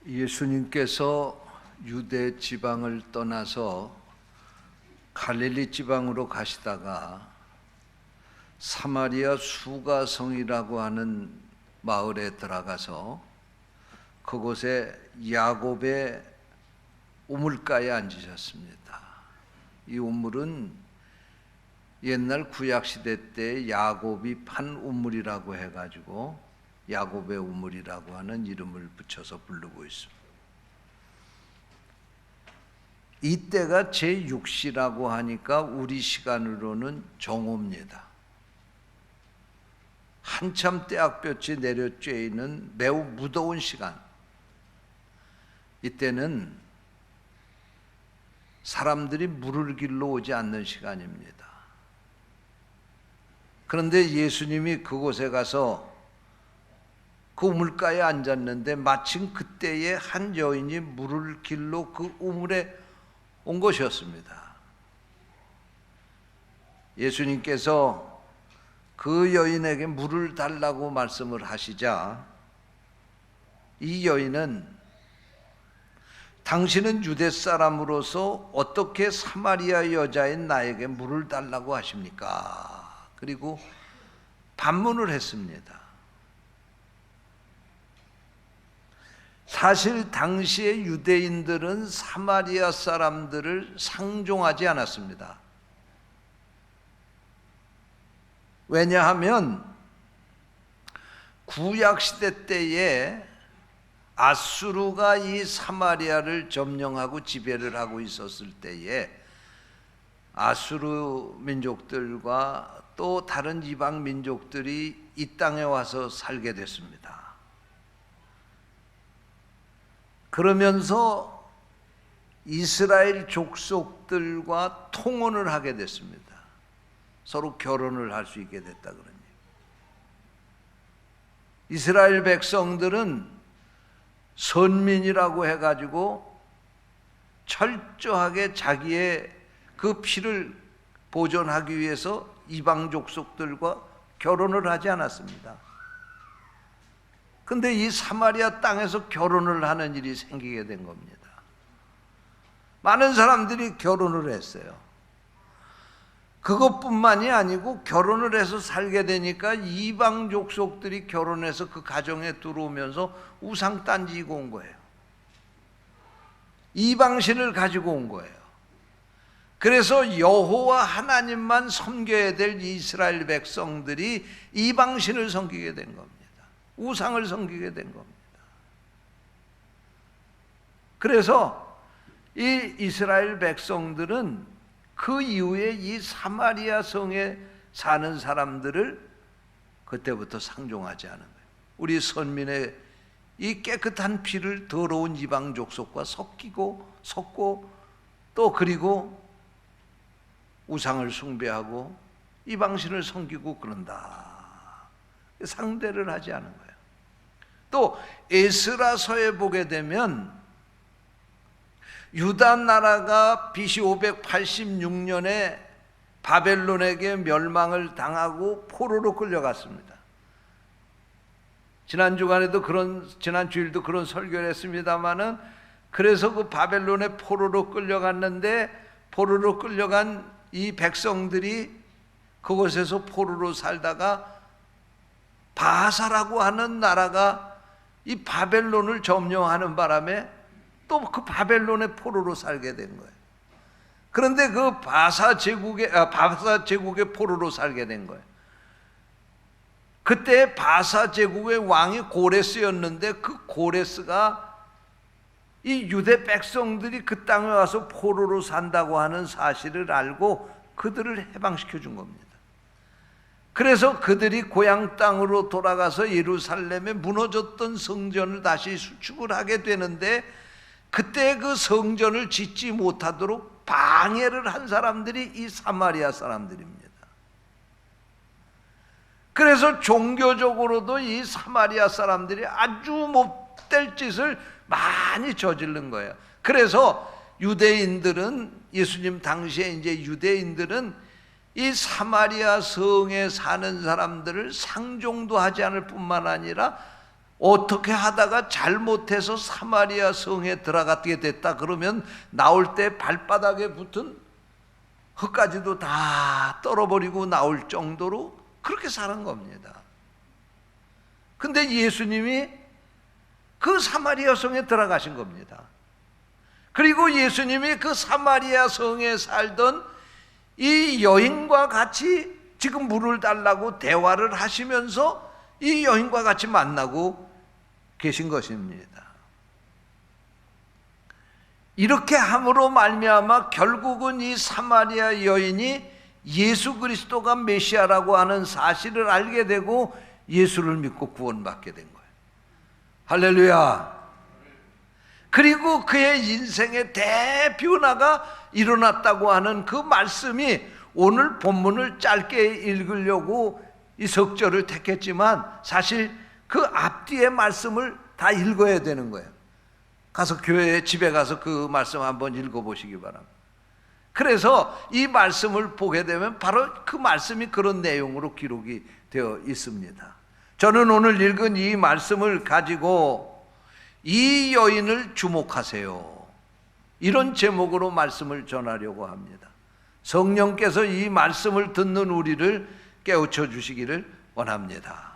예수님께서 유대 지방을 떠나서 갈릴리 지방으로 가시다가 사마리아 수가성이라고 하는 마을에 들어가서 그곳에 야곱의 우물가에 앉으셨습니다. 이 우물은 옛날 구약시대 때 야곱이 판 우물이라고 해가지고 야곱의 우물이라고 하는 이름을 붙여서 부르고 있습니다. 이때가 제6시라고 하니까 우리 시간으로는 정오입니다. 한참 떼약볕이 내려쬐이는 매우 무더운 시간. 이때는 사람들이 물을 길러 오지 않는 시간입니다. 그런데 예수님이 그곳에 가서 그 우물가에 앉았는데 마침 그때에 한 여인이 물을 길러 그 우물에 온 것이었습니다. 예수님께서 그 여인에게 물을 달라고 말씀을 하시자 이 여인은 당신은 유대 사람으로서 어떻게 사마리아 여자인 나에게 물을 달라고 하십니까? 그리고 반문을 했습니다. 사실 당시의 유대인들은 사마리아 사람들을 상종하지 않았습니다. 왜냐하면 구약시대 때에 아수르가 이 사마리아를 점령하고 지배를 하고 있었을 때에 아수르 민족들과 또 다른 이방 민족들이 이 땅에 와서 살게 됐습니다. 그러면서 이스라엘 족속들과 통혼을 하게 됐습니다. 서로 결혼을 할 수 있게 됐다 그러니. 이스라엘 백성들은 선민이라고 해가지고 철저하게 자기의 그 피를 보존하기 위해서 이방 족속들과 결혼을 하지 않았습니다. 근데 이 사마리아 땅에서 결혼을 하는 일이 생기게 된 겁니다. 많은 사람들이 결혼을 했어요. 그것뿐만이 아니고 결혼을 해서 살게 되니까 이방 족속들이 결혼해서 그 가정에 들어오면서 우상 딴지고 온 거예요. 이방신을 가지고 온 거예요. 그래서 여호와 하나님만 섬겨야 될 이스라엘 백성들이 이방신을 섬기게 된 겁니다. 우상을 섬기게 된 겁니다. 그래서 이 이스라엘 백성들은 그 이후에 이 사마리아 성에 사는 사람들을 그때부터 상종하지 않은 거예요. 우리 선민의 이 깨끗한 피를 더러운 이방 족속과 섞고 또 그리고 우상을 숭배하고 이방신을 섬기고 그런다. 상대를 하지 않은 거예요. 또 에스라서에 보게 되면 유다 나라가 BC 586년에 바벨론에게 멸망을 당하고 포로로 끌려갔습니다. 지난 주일도 그런 설교를 했습니다마는 그래서 그 바벨론의 포로로 끌려갔는데 포로로 끌려간 이 백성들이 그곳에서 포로로 살다가 바사라고 하는 나라가 이 바벨론을 점령하는 바람에 또 그 바벨론의 포로로 살게 된 거예요. 그런데 그 바사 제국의 포로로 살게 된 거예요. 그때 바사 제국의 왕이 고레스였는데 그 고레스가 이 유대 백성들이 그 땅에 와서 포로로 산다고 하는 사실을 알고 그들을 해방시켜 준 겁니다. 그래서 그들이 고향 땅으로 돌아가서 예루살렘에 무너졌던 성전을 다시 수축을 하게 되는데 그때 그 성전을 짓지 못하도록 방해를 한 사람들이 이 사마리아 사람들입니다. 그래서 종교적으로도 이 사마리아 사람들이 아주 못될 짓을 많이 저지른 거예요. 그래서 유대인들은 예수님 당시에 이제 유대인들은 이 사마리아 성에 사는 사람들을 상종도 하지 않을 뿐만 아니라 어떻게 하다가 잘못해서 사마리아 성에 들어가게 됐다 그러면 나올 때 발바닥에 붙은 흙까지도 다 떨어버리고 나올 정도로 그렇게 사는 겁니다. 근데 예수님이 그 사마리아 성에 들어가신 겁니다. 그리고 예수님이 그 사마리아 성에 살던 이 여인과 같이 지금 물을 달라고 대화를 하시면서 이 여인과 같이 만나고 계신 것입니다. 이렇게 함으로 말미암아 결국은 이 사마리아 여인이 예수 그리스도가 메시아라고 하는 사실을 알게 되고 예수를 믿고 구원받게 된 거예요. 할렐루야. 그리고 그의 인생의 대변화가 일어났다고 하는 그 말씀이 오늘 본문을 짧게 읽으려고 이 석절을 택했지만 사실 그 앞뒤의 말씀을 다 읽어야 되는 거예요. 가서 교회 집에 가서 그 말씀 한번 읽어보시기 바랍니다. 그래서 이 말씀을 보게 되면 바로 그 말씀이 그런 내용으로 기록이 되어 있습니다. 저는 오늘 읽은 이 말씀을 가지고 이 여인을 주목하세요, 이런 제목으로 말씀을 전하려고 합니다. 성령께서 이 말씀을 듣는 우리를 깨우쳐 주시기를 원합니다.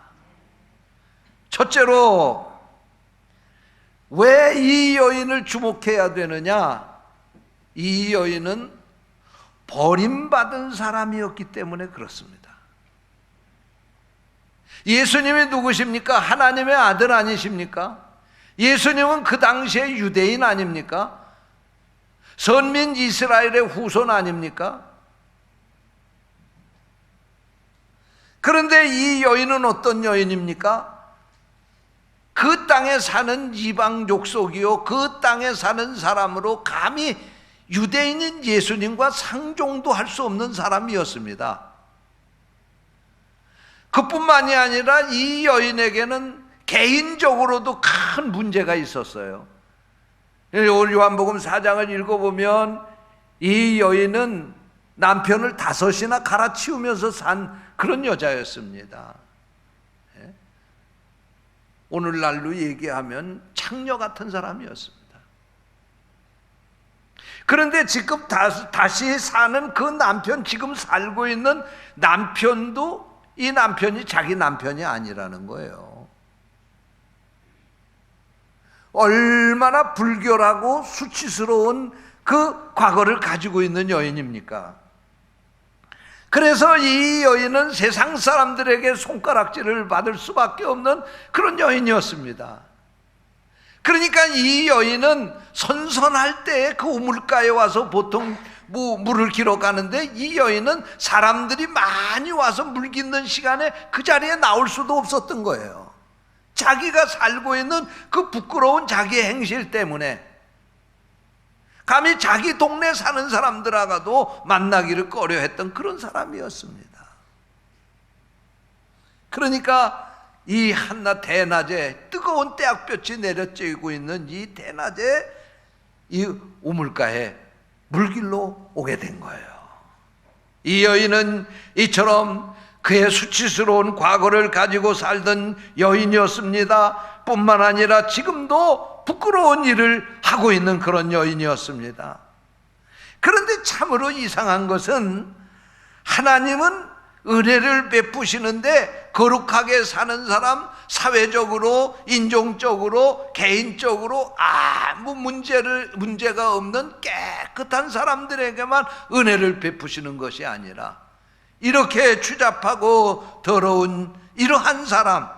첫째로 왜 이 여인을 주목해야 되느냐? 이 여인은 버림받은 사람이었기 때문에 그렇습니다. 예수님이 누구십니까? 하나님의 아들 아니십니까? 예수님은 그 당시에 유대인 아닙니까? 선민 이스라엘의 후손 아닙니까? 그런데 이 여인은 어떤 여인입니까? 그 땅에 사는 이방 족속이요, 그 땅에 사는 사람으로 감히 유대인인 예수님과 상종도 할 수 없는 사람이었습니다. 그뿐만이 아니라 이 여인에게는 개인적으로도 큰 문제가 있었어요. 요한복음 4장을 읽어보면 이 여인은 남편을 5이나 갈아치우면서 산 그런 여자였습니다. 오늘날로 얘기하면 창녀 같은 사람이었습니다. 그런데 지금 다시 사는 그 남편, 지금 살고 있는 남편도 이 남편이 자기 남편이 아니라는 거예요. 얼마나 불결하고 수치스러운 그 과거를 가지고 있는 여인입니까? 그래서 이 여인은 세상 사람들에게 손가락질을 받을 수밖에 없는 그런 여인이었습니다. 그러니까 이 여인은 선선할 때 그 우물가에 와서 보통 물을 길어 가는데, 이 여인은 사람들이 많이 와서 물 깃는 시간에 그 자리에 나올 수도 없었던 거예요. 자기가 살고 있는 그 부끄러운 자기의 행실 때문에 감히 자기 동네 사는 사람들하고도 만나기를 꺼려했던 그런 사람이었습니다. 그러니까 이 한낮 대낮에 뜨거운 태양볕이 내려쬐고 있는 이 대낮에 이 우물가에 물길로 오게 된 거예요. 이 여인은 이처럼 그의 수치스러운 과거를 가지고 살던 여인이었습니다. 뿐만 아니라 지금도 부끄러운 일을 하고 있는 그런 여인이었습니다. 그런데 참으로 이상한 것은 하나님은 은혜를 베푸시는데 거룩하게 사는 사람, 사회적으로, 인종적으로, 개인적으로 아무 문제가 없는 깨끗한 사람들에게만 은혜를 베푸시는 것이 아니라 이렇게 추잡하고 더러운 이러한 사람,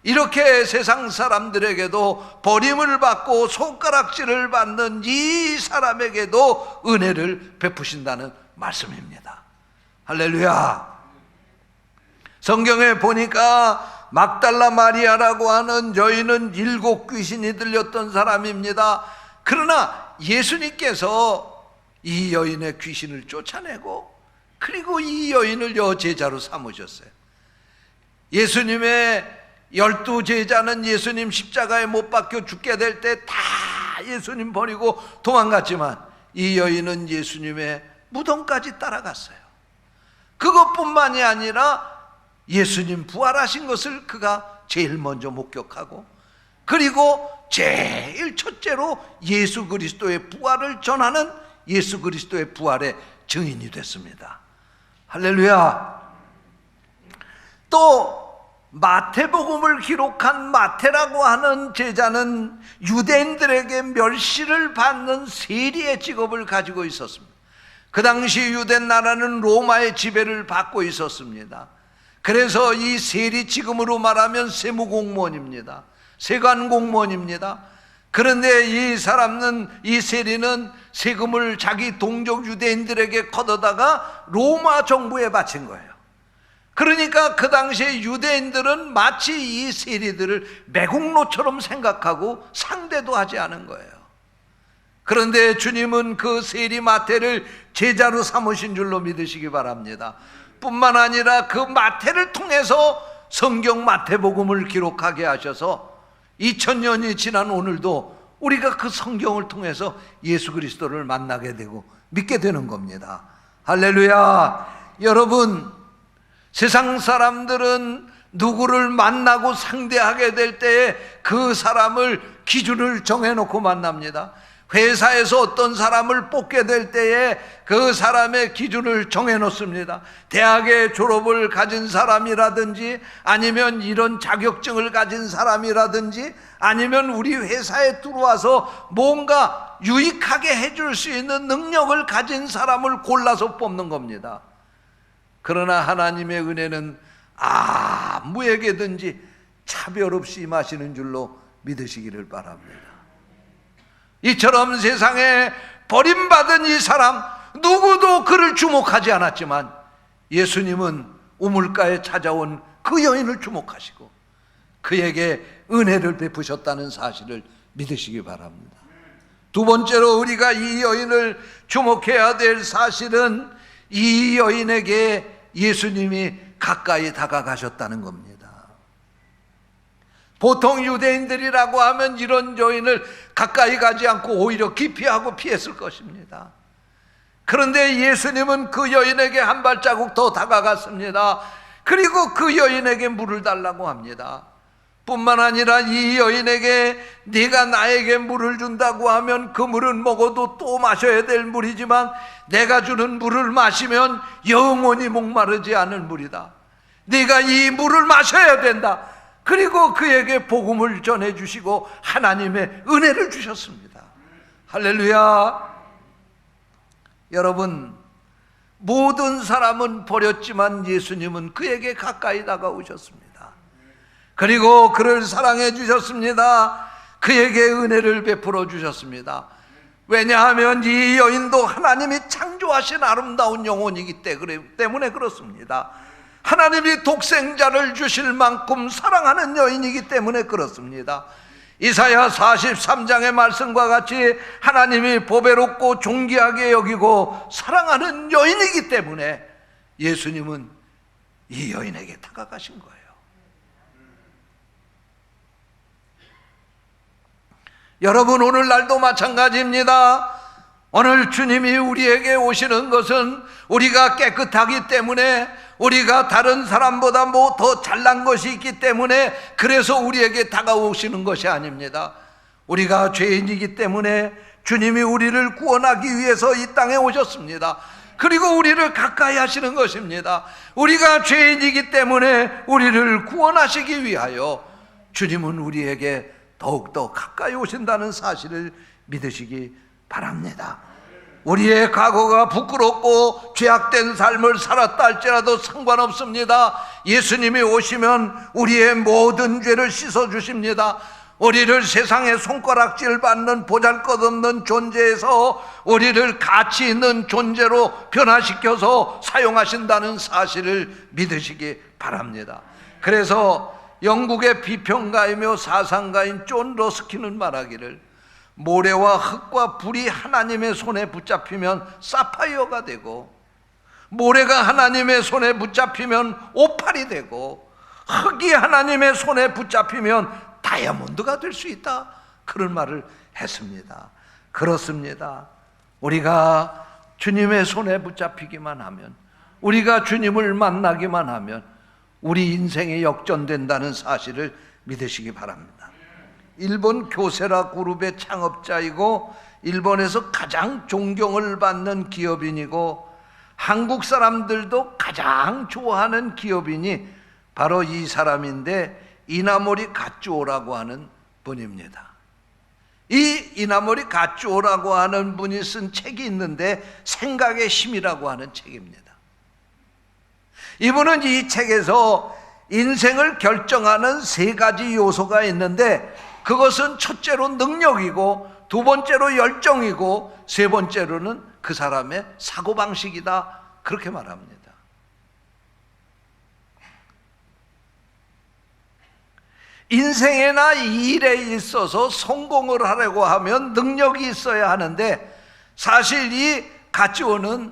이렇게 세상 사람들에게도 버림을 받고 손가락질을 받는 이 사람에게도 은혜를 베푸신다는 말씀입니다. 할렐루야. 성경에 보니까 막달라 마리아라고 하는 여인은 7 귀신이 들렸던 사람입니다. 그러나 예수님께서 이 여인의 귀신을 쫓아내고 그리고 이 여인을 여제자로 삼으셨어요. 예수님의 12제자는 예수님 십자가에 못 박혀 죽게 될 때 다 예수님 버리고 도망갔지만 이 여인은 예수님의 무덤까지 따라갔어요. 그것뿐만이 아니라 예수님 부활하신 것을 그가 제일 먼저 목격하고 그리고 제일 첫째로 예수 그리스도의 부활을 전하는 예수 그리스도의 부활의 증인이 됐습니다. 할렐루야. 또 마태복음을 기록한 마태라고 하는 제자는 유대인들에게 멸시를 받는 세리의 직업을 가지고 있었습니다. 그 당시 유대 나라는 로마의 지배를 받고 있었습니다. 그래서 이 세리, 지금으로 말하면 세무공무원입니다. 세관공무원입니다. 그런데 이 사람은, 이 세리는 세금을 자기 동족 유대인들에게 걷어다가 로마 정부에 바친 거예요. 그러니까 그 당시에 유대인들은 마치 이 세리들을 매국노처럼 생각하고 상대도 하지 않은 거예요. 그런데 주님은 그 세리 마태를 제자로 삼으신 줄로 믿으시기 바랍니다. 뿐만 아니라 그 마태를 통해서 성경 마태복음을 기록하게 하셔서 2000년이 지난 오늘도 우리가 그 성경을 통해서 예수 그리스도를 만나게 되고 믿게 되는 겁니다. 할렐루야. 여러분, 세상 사람들은 누구를 만나고 상대하게 될 때에 그 사람을 기준을 정해놓고 만납니다. 회사에서 어떤 사람을 뽑게 될 때에 그 사람의 기준을 정해놓습니다. 대학의 졸업을 가진 사람이라든지, 아니면 이런 자격증을 가진 사람이라든지, 아니면 우리 회사에 들어와서 뭔가 유익하게 해줄 수 있는 능력을 가진 사람을 골라서 뽑는 겁니다. 그러나 하나님의 은혜는 아무에게든지 차별 없이 임하시는 줄로 믿으시기를 바랍니다. 이처럼 세상에 버림받은 이 사람, 누구도 그를 주목하지 않았지만 예수님은 우물가에 찾아온 그 여인을 주목하시고 그에게 은혜를 베푸셨다는 사실을 믿으시기 바랍니다. 두 번째로 우리가 이 여인을 주목해야 될 사실은 이 여인에게 예수님이 가까이 다가가셨다는 겁니다. 보통 유대인들이라고 하면 이런 여인을 가까이 가지 않고 오히려 기피하고 피했을 것입니다. 그런데 예수님은 그 여인에게 한 발자국 더 다가갔습니다. 그리고 그 여인에게 물을 달라고 합니다. 뿐만 아니라 이 여인에게 네가 나에게 물을 준다고 하면 그 물은 먹어도 또 마셔야 될 물이지만 내가 주는 물을 마시면 영원히 목마르지 않을 물이다. 네가 이 물을 마셔야 된다. 그리고 그에게 복음을 전해주시고 하나님의 은혜를 주셨습니다. 할렐루야. 여러분, 모든 사람은 버렸지만 예수님은 그에게 가까이 다가오셨습니다. 그리고 그를 사랑해 주셨습니다. 그에게 은혜를 베풀어 주셨습니다. 왜냐하면 이 여인도 하나님이 창조하신 아름다운 영혼이기 때문에 그렇습니다. 하나님이 독생자를 주실 만큼 사랑하는 여인이기 때문에 그렇습니다. 이사야 43장의 말씀과 같이 하나님이 보배롭고 존귀하게 여기고 사랑하는 여인이기 때문에 예수님은 이 여인에게 다가가신 거예요. 여러분, 오늘날도 마찬가지입니다. 오늘 주님이 우리에게 오시는 것은 우리가 깨끗하기 때문에, 우리가 다른 사람보다 뭐 더 잘난 것이 있기 때문에 그래서 우리에게 다가오시는 것이 아닙니다. 우리가 죄인이기 때문에 주님이 우리를 구원하기 위해서 이 땅에 오셨습니다. 그리고 우리를 가까이 하시는 것입니다. 우리가 죄인이기 때문에 우리를 구원하시기 위하여 주님은 우리에게 더욱더 가까이 오신다는 사실을 믿으시기 바랍니다. 우리의 과거가 부끄럽고 죄악된 삶을 살았다 할지라도 상관없습니다. 예수님이 오시면 우리의 모든 죄를 씻어주십니다. 우리를 세상의 손가락질 받는 보잘것없는 존재에서 우리를 가치 있는 존재로 변화시켜서 사용하신다는 사실을 믿으시기 바랍니다. 그래서 영국의 비평가이며 사상가인 존 러스키는 말하기를, 모래와 흙과 불이 하나님의 손에 붙잡히면 사파이어가 되고, 모래가 하나님의 손에 붙잡히면 오팔이 되고, 흙이 하나님의 손에 붙잡히면 다이아몬드가 될 수 있다, 그런 말을 했습니다. 그렇습니다. 우리가 주님의 손에 붙잡히기만 하면, 우리가 주님을 만나기만 하면 우리 인생이 역전된다는 사실을 믿으시기 바랍니다. 일본 교세라 그룹의 창업자이고 일본에서 가장 존경을 받는 기업인이고 한국 사람들도 가장 좋아하는 기업인이 바로 이 사람인데 이나모리 가츠오라고 하는 분입니다. 이 이나모리 가츠오라고 하는 분이 쓴 책이 있는데 생각의 힘이라고 하는 책입니다. 이분은 이 책에서 인생을 결정하는 3가지 요소가 있는데 그것은 첫째로 능력이고 두 번째로 열정이고 세 번째로는 그 사람의 사고방식이다, 그렇게 말합니다. 인생이나 일에 있어서 성공을 하려고 하면 능력이 있어야 하는데 사실 이 가츠오는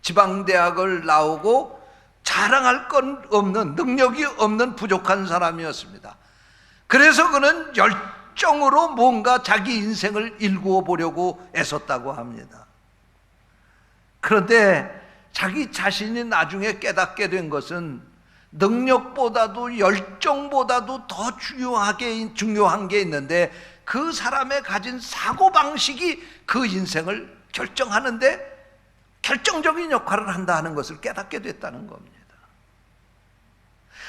지방대학을 나오고 자랑할 건 없는, 능력이 없는 부족한 사람이었습니다. 그래서 그는 열정으로 뭔가 자기 인생을 일구어 보려고 애썼다고 합니다. 그런데 자기 자신이 나중에 깨닫게 된 것은 능력보다도 열정보다도 더 중요한 게 있는데 그 사람의 가진 사고방식이 그 인생을 결정하는데 결정적인 역할을 한다 하는 것을 깨닫게 됐다는 겁니다.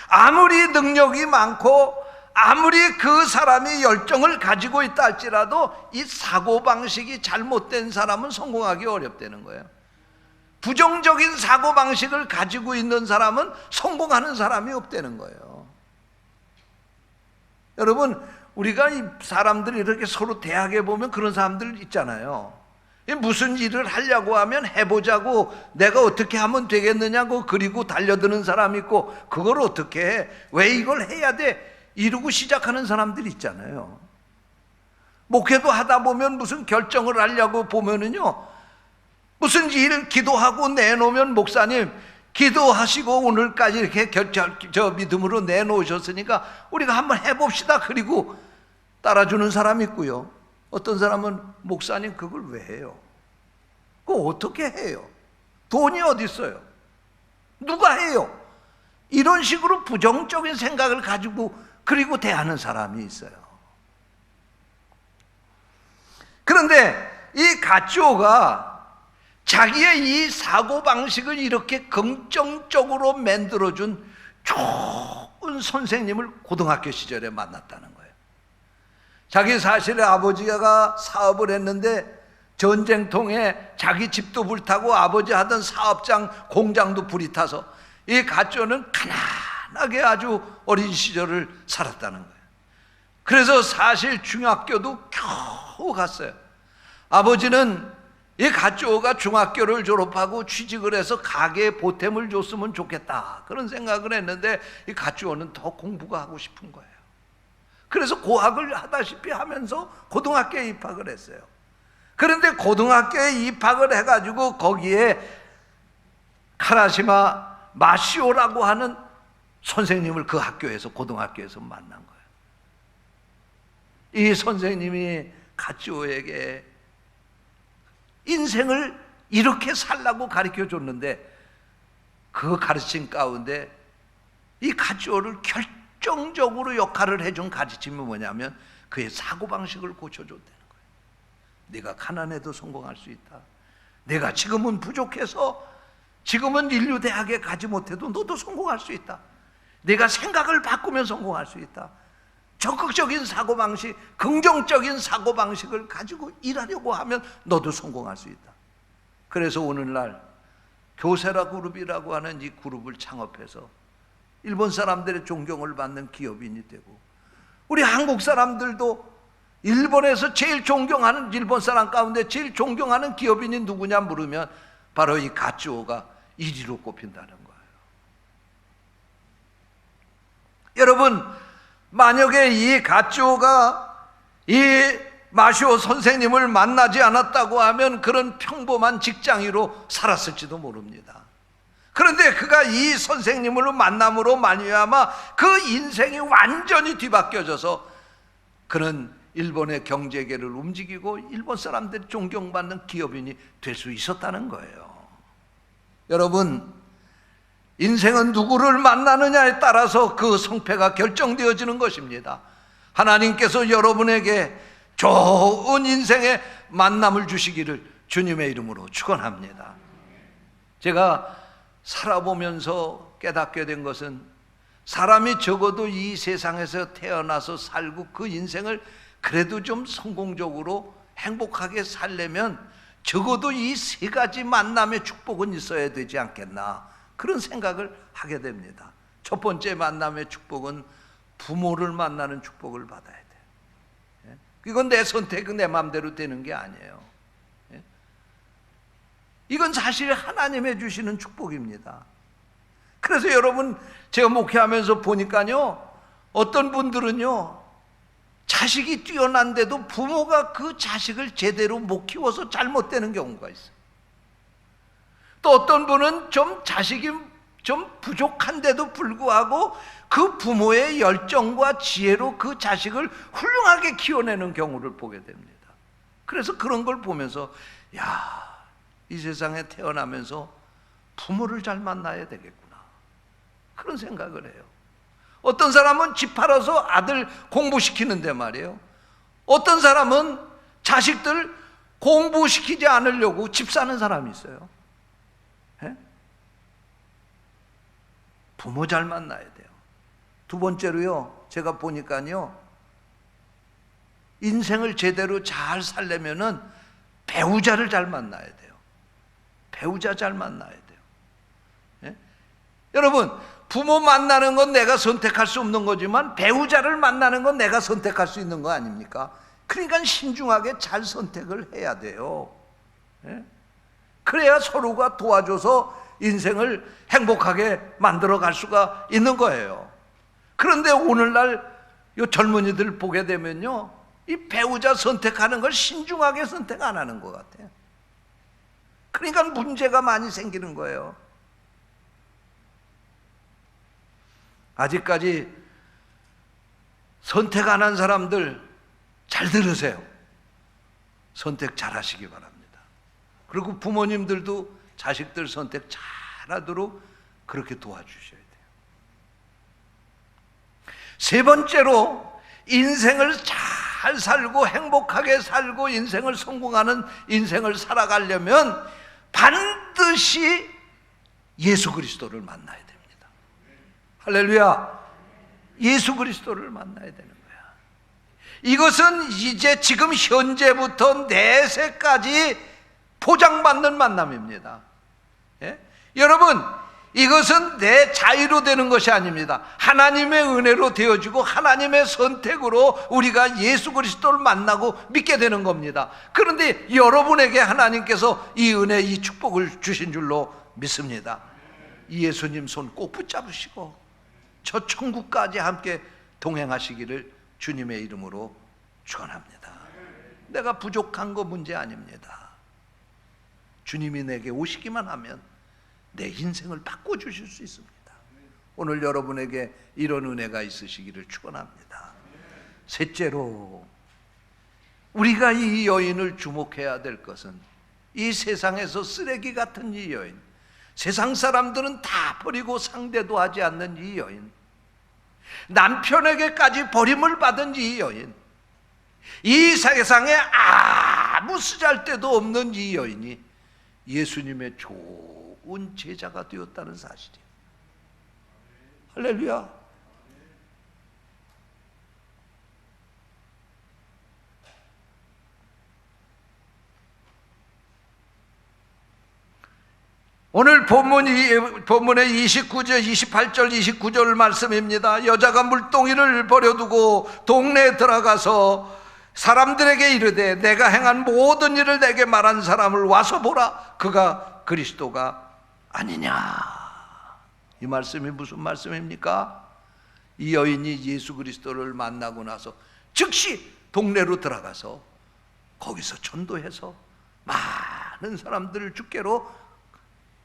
아무리 능력이 많고 아무리 그 사람이 열정을 가지고 있다 할지라도 이 사고방식이 잘못된 사람은 성공하기 어렵다는 거예요. 부정적인 사고방식을 가지고 있는 사람은 성공하는 사람이 없다는 거예요. 여러분, 우리가 이 사람들이 이렇게 서로 대학에 보면 그런 사람들 있잖아요. 무슨 일을 하려고 하면 해보자고, 내가 어떻게 하면 되겠느냐고 그리고 달려드는 사람 있고, 그걸 어떻게 해? 왜 이걸 해야 돼? 이러고 시작하는 사람들이 있잖아요. 목회도 하다 보면 무슨 결정을 하려고 보면은요, 무슨 일 기도하고 내놓으면 목사님 기도하시고 오늘까지 이렇게 믿음으로 내놓으셨으니까 우리가 한번 해봅시다. 그리고 따라주는 사람이 있고요. 어떤 사람은 목사님 그걸 왜 해요? 그거 어떻게 해요? 돈이 어디 있어요? 누가 해요? 이런 식으로 부정적인 생각을 가지고 그리고 대하는 사람이 있어요. 그런데 이 가츠오가 자기의 이 사고방식을 이렇게 긍정적으로 만들어준 좋은 선생님을 고등학교 시절에 만났다는 거예요. 자기 사실의 아버지가 사업을 했는데 전쟁통에 자기 집도 불타고 아버지 하던 사업장 공장도 불이 타서 이 가츠오는 가난하게 아주 어린 시절을 살았다는 거예요. 그래서 사실 중학교도 겨우 갔어요. 아버지는 이 가츠오가 중학교를 졸업하고 취직을 해서 가게에 보탬을 줬으면 좋겠다, 그런 생각을 했는데 이 가츠오는 더 공부가 하고 싶은 거예요. 그래서 고학을 하다시피 하면서 고등학교에 입학을 했어요. 그런데 고등학교에 입학을 해가지고 거기에 카라시마 마시오라고 하는 선생님을 그 학교에서, 고등학교에서 만난 거예요. 이 선생님이 가츠오에게 인생을 이렇게 살라고 가르쳐 줬는데 그 가르침 가운데 이 가츠오를 결정적으로 역할을 해준 가르침이 뭐냐면 그의 사고방식을 고쳐줬다는 거예요. 네가 가난해도 성공할 수 있다. 내가 지금은 부족해서 지금은 인류대학에 가지 못해도 너도 성공할 수 있다. 네가 생각을 바꾸면 성공할 수 있다. 적극적인 사고방식, 긍정적인 사고방식을 가지고 일하려고 하면 너도 성공할 수 있다. 그래서 오늘날 교세라 그룹이라고 하는 이 그룹을 창업해서 일본 사람들의 존경을 받는 기업인이 되고, 우리 한국 사람들도 일본에서 제일 존경하는, 일본 사람 가운데 제일 존경하는 기업인이 누구냐 물으면 바로 이 가츠오가 1위로 꼽힌다는 거예요. 여러분, 만약에 이 가츠오가 이 마시오 선생님을 만나지 않았다고 하면 그런 평범한 직장인으로 살았을지도 모릅니다. 그런데 그가 이 선생님을 만남으로 말미암아 그 인생이 완전히 뒤바뀌어져서 그는 일본의 경제계를 움직이고 일본 사람들이 존경받는 기업인이 될 수 있었다는 거예요. 여러분, 인생은 누구를 만나느냐에 따라서 그 성패가 결정되어지는 것입니다. 하나님께서 여러분에게 좋은 인생의 만남을 주시기를 주님의 이름으로 축원합니다. 제가 살아보면서 깨닫게 된 것은, 사람이 적어도 이 세상에서 태어나서 살고 그 인생을 그래도 좀 성공적으로 행복하게 살려면 적어도 이 세 가지 만남의 축복은 있어야 되지 않겠나, 그런 생각을 하게 됩니다. 첫 번째 만남의 축복은 부모를 만나는 축복을 받아야 돼요. 이건 내 선택, 내 마음대로 되는 게 아니에요. 이건 사실 하나님이 주시는 축복입니다. 그래서 여러분, 제가 목회하면서 보니까요, 어떤 분들은요, 자식이 뛰어난데도 부모가 그 자식을 제대로 못 키워서 잘못되는 경우가 있어요. 또 어떤 분은 좀 자식이 좀 부족한데도 불구하고 그 부모의 열정과 지혜로 그 자식을 훌륭하게 키워내는 경우를 보게 됩니다. 그래서 그런 걸 보면서, 야, 이 세상에 태어나면서 부모를 잘 만나야 되겠구나, 그런 생각을 해요. 어떤 사람은 집 팔아서 아들 공부시키는데 말이에요, 어떤 사람은 자식들 공부시키지 않으려고 집 사는 사람이 있어요. 부모 잘 만나야 돼요. 두 번째로요, 제가 보니까요, 인생을 제대로 잘 살려면은 배우자를 잘 만나야 돼요. 배우자 잘 만나야 돼요. 여러분, 부모 만나는 건 내가 선택할 수 없는 거지만 배우자를 만나는 건 내가 선택할 수 있는 거 아닙니까? 그러니까 신중하게 잘 선택을 해야 돼요. 그래야 서로가 도와줘서 인생을 행복하게 만들어 갈 수가 있는 거예요. 그런데 오늘날 이 젊은이들 보게 되면요, 이 배우자 선택하는 걸 신중하게 선택 안 하는 것 같아요. 그러니까 문제가 많이 생기는 거예요. 아직까지 선택 안 한 사람들 잘 들으세요. 선택 잘 하시기 바랍니다. 그리고 부모님들도 자식들 선택 잘 하도록 그렇게 도와주셔야 돼요. 세 번째로, 인생을 잘 살고 행복하게 살고 인생을 성공하는 인생을 살아가려면 반드시 예수 그리스도를 만나야 됩니다. 할렐루야. 예수 그리스도를 만나야 되는 거야. 이것은 이제 지금 현재부터 내세까지 보장받는 만남입니다. 여러분, 이것은 내 자유로 되는 것이 아닙니다. 하나님의 은혜로 되어지고 하나님의 선택으로 우리가 예수 그리스도를 만나고 믿게 되는 겁니다. 그런데 여러분에게 하나님께서 이 은혜, 이 축복을 주신 줄로 믿습니다. 이 예수님 손 꼭 붙잡으시고 저 천국까지 함께 동행하시기를 주님의 이름으로 축원합니다. 내가 부족한 거 문제 아닙니다. 주님이 내게 오시기만 하면 내 인생을 바꿔주실 수 있습니다. 오늘 여러분에게 이런 은혜가 있으시기를 축원합니다. 셋째로, 우리가 이 여인을 주목해야 될 것은 이 세상에서 쓰레기 같은 이 여인, 세상 사람들은 다 버리고 상대도 하지 않는 이 여인, 남편에게까지 버림을 받은 이 여인, 이 세상에 아무 쓰잘데도 없는 이 여인이 예수님의 좋은 제자가 되었다는 사실이에요. 할렐루야. 오늘 본문의 29절, 28절, 29절 말씀입니다. 여자가 물동이를 버려두고 동네에 들어가서 사람들에게 이르되 내가 행한 모든 일을 내게 말한 사람을 와서 보라, 그가 그리스도가 아니냐. 이 말씀이 무슨 말씀입니까? 이 여인이 예수 그리스도를 만나고 나서 즉시 동네로 들어가서 거기서 전도해서 많은 사람들을 주께로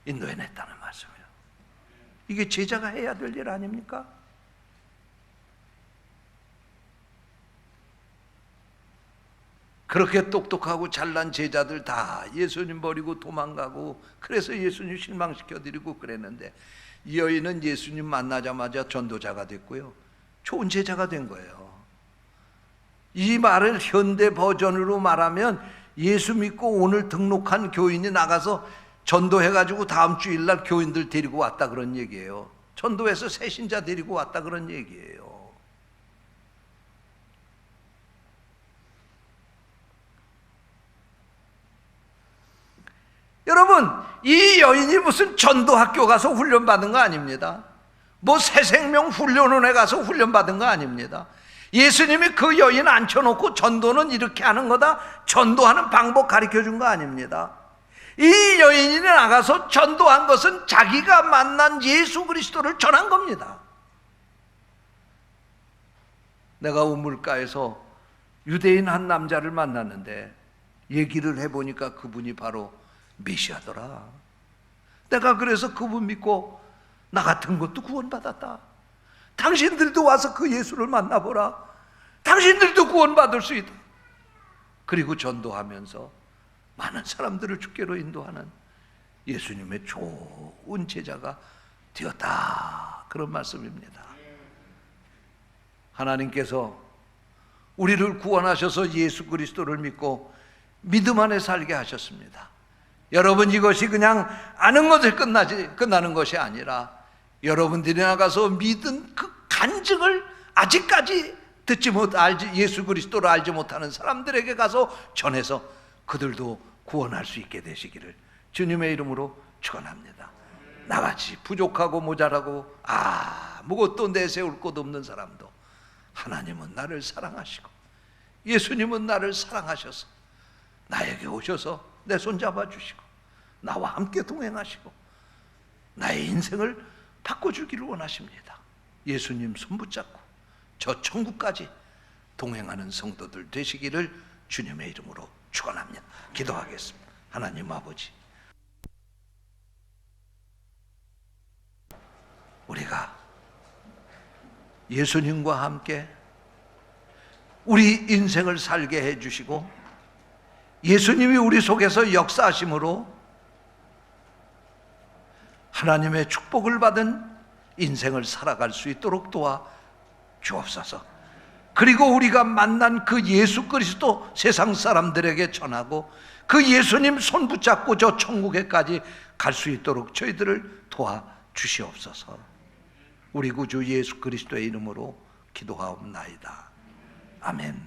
인도해냈다는 말씀이에요. 이게 제자가 해야 될 일 아닙니까? 그렇게 똑똑하고 잘난 제자들 다 예수님 버리고 도망가고, 그래서 예수님 실망시켜드리고 그랬는데, 이 여인은 예수님 만나자마자 전도자가 됐고요, 좋은 제자가 된 거예요. 이 말을 현대 버전으로 말하면 예수 믿고 오늘 등록한 교인이 나가서 전도해가지고 다음 주일날 교인들 데리고 왔다 그런 얘기예요. 전도해서 새신자 데리고 왔다 그런 얘기예요. 여러분, 이 여인이 무슨 전도학교 가서 훈련받은 거 아닙니다. 뭐 새생명 훈련원에 가서 훈련받은 거 아닙니다. 예수님이 그 여인 앉혀놓고 전도는 이렇게 하는 거다, 전도하는 방법 가르쳐준 거 아닙니다. 이 여인이 나가서 전도한 것은 자기가 만난 예수 그리스도를 전한 겁니다. 내가 우물가에서 유대인 한 남자를 만났는데 얘기를 해보니까 그분이 바로 메시아더라. 내가 그래서 그분 믿고 나 같은 것도 구원받았다. 당신들도 와서 그 예수를 만나보라. 당신들도 구원받을 수 있다. 그리고 전도하면서 많은 사람들을 주께로 인도하는 예수님의 좋은 제자가 되었다. 그런 말씀입니다. 하나님께서 우리를 구원하셔서 예수 그리스도를 믿고 믿음 안에 살게 하셨습니다. 여러분, 이것이 그냥 아는 것에 끝나는 것이 아니라 여러분들이 나가서 믿은 그 간증을 아직까지 예수 그리스도를 알지 못하는 사람들에게 가서 전해서 그들도 구원할 수 있게 되시기를 주님의 이름으로 축원합니다. 나같이 부족하고 모자라고 아무것도 내세울 곳 없는 사람도 하나님은 나를 사랑하시고 예수님은 나를 사랑하셔서 나에게 오셔서 내 손 잡아주시고 나와 함께 동행하시고 나의 인생을 바꿔주기를 원하십니다. 예수님 손 붙잡고 저 천국까지 동행하는 성도들 되시기를 주님의 이름으로 축원합니다. 기도하겠습니다. 하나님 아버지, 우리가 예수님과 함께 우리 인생을 살게 해주시고 예수님이 우리 속에서 역사하심으로 하나님의 축복을 받은 인생을 살아갈 수 있도록 도와 주옵소서. 그리고 우리가 만난 그 예수 그리스도 세상 사람들에게 전하고 그 예수님 손 붙잡고 저 천국에까지 갈 수 있도록 저희들을 도와 주시옵소서. 우리 구주 예수 그리스도의 이름으로 기도하옵나이다. 아멘.